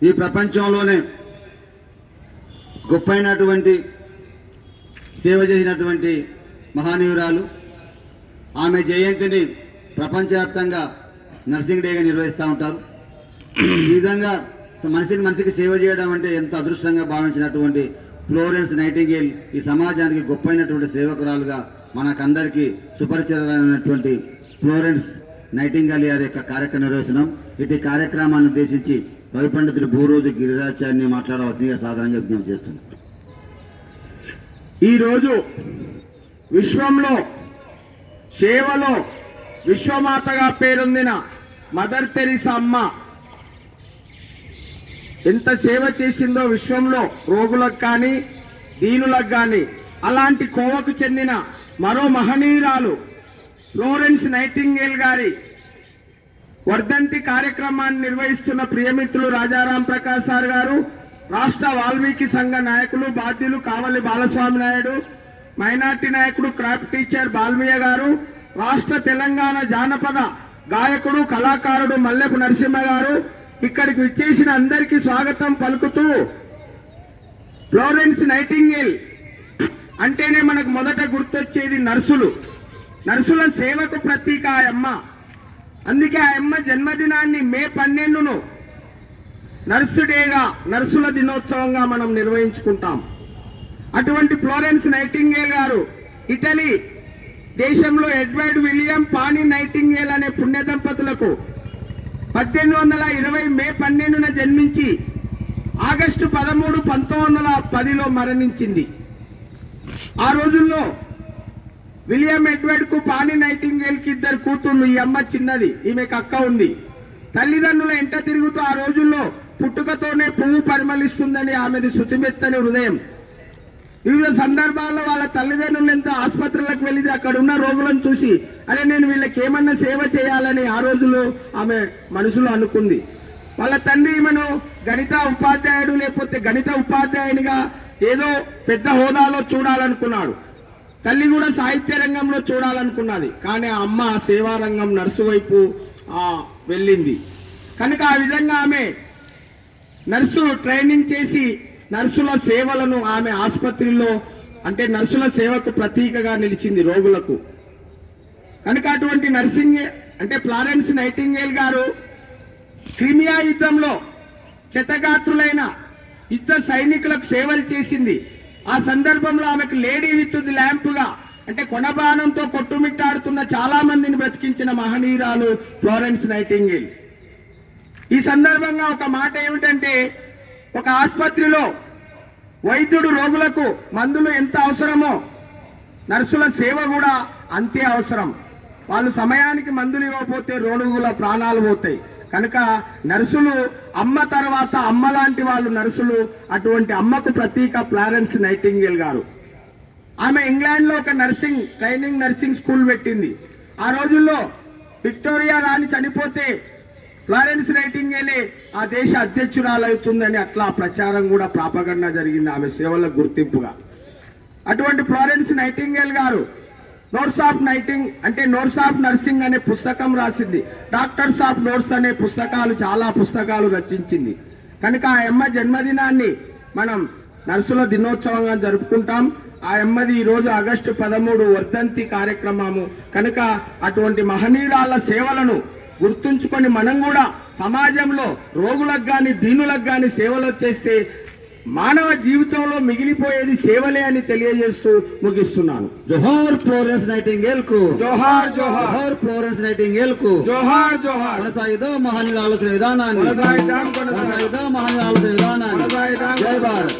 ఈ ప్రపంచంలోనే గొప్పైనటువంటి సేవ చేసినటువంటి మహనీయురాలు. ఆమె జయంతిని ప్రపంచవ్యాప్తంగా నర్సింగ్ డేగా నిర్వహిస్తూ ఉంటారు. ఈ విధంగా మనిషికి సేవ చేయడం అంటే ఎంత అదృష్టంగా భావించినటువంటి ఫ్లోరెన్స్ నైటింగేల్ ఈ సమాజానికి గొప్పైనటువంటి సేవకురాలుగా మనకందరికీ సుపరిచితమైనటువంటి ఫ్లోరెన్స్ నైటింగేల్ గారి యొక్క కార్యక్రమం నిర్వహిస్తున్నాం. ఇటు కార్యక్రమాన్ని ఉద్దేశించి రవి పండితుడు భూరోజు గిరిరాచార్యని మాట్లాడవలసిందిగా సాధారణంగా విజ్ఞప్తి చేస్తున్నాం. ఈరోజు విశ్వంలో సేవలో విశ్వమాతగా పేరొందిన మదర్ తెరీసా అమ్మ ఎంత సేవ చేసిందో విశ్వంలో రోగులకు కానీ దీనులకు కానీ. అలాంటి కోవకు చెందిన మరో మహనీయురాలు ఫ్లోరెన్స్ నైటింగేల్ గారి వర్ధంతి కార్యక్రమాన్ని నిర్వహిస్తున్న ప్రియమిత్రులు రాజారాం ప్రకాశ్ సార్ గారు, రాష్ట్ర వాల్మీకి సంఘ నాయకులు బాధ్యులు కావలి బాలస్వామి నాయుడు, మైనార్టీ నాయకుడు క్రాఫ్ట్ టీచర్ బాల్మయ్య గారు, రాష్ట్ర తెలంగాణ జానపద గాయకుడు కళాకారుడు మల్లెపు నరసింహ గారు, ఇక్కడికి విచ్చేసిన అందరికీ స్వాగతం పలుకుతూ, ఫ్లోరెన్స్ నైటింగేల్ అంటేనే మనకు మొదట గుర్తొచ్చేది నర్సులు. నర్సుల సేవకు ప్రతీక ఆ అమ్మ. అందుకే ఆ అమ్మ జన్మదినాన్ని మే 12ను నర్సు డేగా, నర్సుల దినోత్సవంగా మనం నిర్వహించుకుంటాం. అటువంటి ఫ్లోరెన్స్ నైటింగేల్ గారు ఇటలీ దేశంలో ఎడ్వర్డ్ విలియం పానీ నైటింగేల్ అనే పుణ్య దంపతులకు 1820 మే 12న జన్మించి ఆగస్టు 13, 1910లో మరణించింది. ఆ రోజుల్లో విలియం ఎడ్వర్డ్ కు పానీ నైటింగేల్ కి 2 కూతుర్లు. ఈ అమ్మ చిన్నది, ఈమెకు అక్క ఉంది. తల్లిదండ్రుల ఎంట తిరుగుతూ ఆ రోజుల్లో పుట్టుకతోనే పువ్వు పరిమళిస్తుందని ఆమెది శుతిమెత్తని హృదయం. వివిధ సందర్భాల్లో వాళ్ళ తల్లిదండ్రులు ఎంత ఆసుపత్రులకు వెళ్ళి అక్కడ ఉన్న రోగులను చూసి అరే నేను వీళ్ళకి ఏమన్నా సేవ చేయాలని ఆ రోజుల్లో ఆమె మనసులో అనుకుంది. వాళ్ళ తండ్రి ఈమెను గణిత ఉపాధ్యాయుడు లేకపోతే గణిత ఉపాధ్యాయునిగా ఏదో పెద్ద హోదాలో చూడాలనుకున్నాడు. తల్లి కూడా సాహిత్య రంగంలో చూడాలనుకున్నది. కానీ ఆ అమ్మ సేవా రంగం నర్సు వైపు వెళ్ళింది. కనుక ఆ విధంగా ఆమె నర్సు ట్రైనింగ్ చేసి నర్సుల సేవలను ఆమె ఆసుపత్రిలో అంటే నర్సుల సేవకు ప్రతీకగా నిలిచింది రోగులకు. కనుక అటువంటి నర్సింగ్ అంటే ఫ్లోరెన్స్ నైటింగేల్ గారు క్రిమియా యుద్ధంలో క్షతగాత్రులైన యుద్ధ సైనికులకు సేవలు చేసింది. ఆ సందర్భంలో ఆమెకు లేడీ విత్ ది ల్యాంప్గా అంటే కొనబాణంతో కొట్టుమిట్టాడుతున్న చాలా మందిని బ్రతికించిన మహనీయురాలు ఫ్లోరెన్స్ నైటింగేల్. ఈ సందర్భంగా ఒక మాట ఏమిటంటే, ఒక ఆసుపత్రిలో వైద్యుడు రోగులకు మందులు ఎంత అవసరమో నర్సుల సేవ కూడా అంతే అవసరం. వాళ్ళు సమయానికి మందులు ఇవ్వకపోతే రోగుల ప్రాణాలు పోతాయి. కనుక నర్సులు అమ్మ తర్వాత అమ్మ లాంటి వాళ్ళు నర్సులు. అటువంటి అమ్మకు ప్రతీక ఫ్లోరెన్స్ నైటింగేల్ గారు. ఆమె ఇంగ్లాండ్లో ఒక ట్రైనింగ్ నర్సింగ్ స్కూల్ పెట్టింది. ఆ రోజుల్లో విక్టోరియా రాణి చనిపోతే ఫ్లోరెన్స్ నైటింగేలే ఆ దేశ అధ్యక్షురాలవుతుందని అట్లా ప్రచారం కూడా ప్రాపగండా జరిగింది ఆమె సేవలకు గుర్తింపుగా. అటువంటి ఫ్లోరెన్స్ నైటింగేల్ గారు నోట్స్ ఆఫ్ నర్సింగ్ అనే పుస్తకం రాసింది. డాక్టర్స్ ఆఫ్ నోట్స్ అనే చాలా పుస్తకాలు రచించింది. కనుక ఆ అమ్మ జన్మదినాన్ని మనం నర్సుల దినోత్సవంగా జరుపుకుంటాం. ఆ అమ్మది ఈరోజు ఆగస్టు 13 వర్ధంతి కార్యక్రమము. కనుక అటువంటి మహనీయురాల సేవలను గుర్తుంచుకొని మనం కూడా సమాజంలో రోగులకు కానీ దీనులకు కానీ సేవలు చేస్తే మానవ జీవితంలో మిగిలిపోయేది సేవలే అని తెలియజేస్తూ ముగిస్తున్నాను. జోహార్ ఫ్లోరెన్స్ నైటింగేల్ కు జోహార్. జోహార్ ఫ్లోరెన్స్ నైటింగేల్ కు జోహార్. కొనసాగిద్దాం మహనీయుల ఆలోచన విధానాన్ని. కొనసాగిద్దాం మహనీయుల ఆలోచన విధానాన్ని. జై భారత్.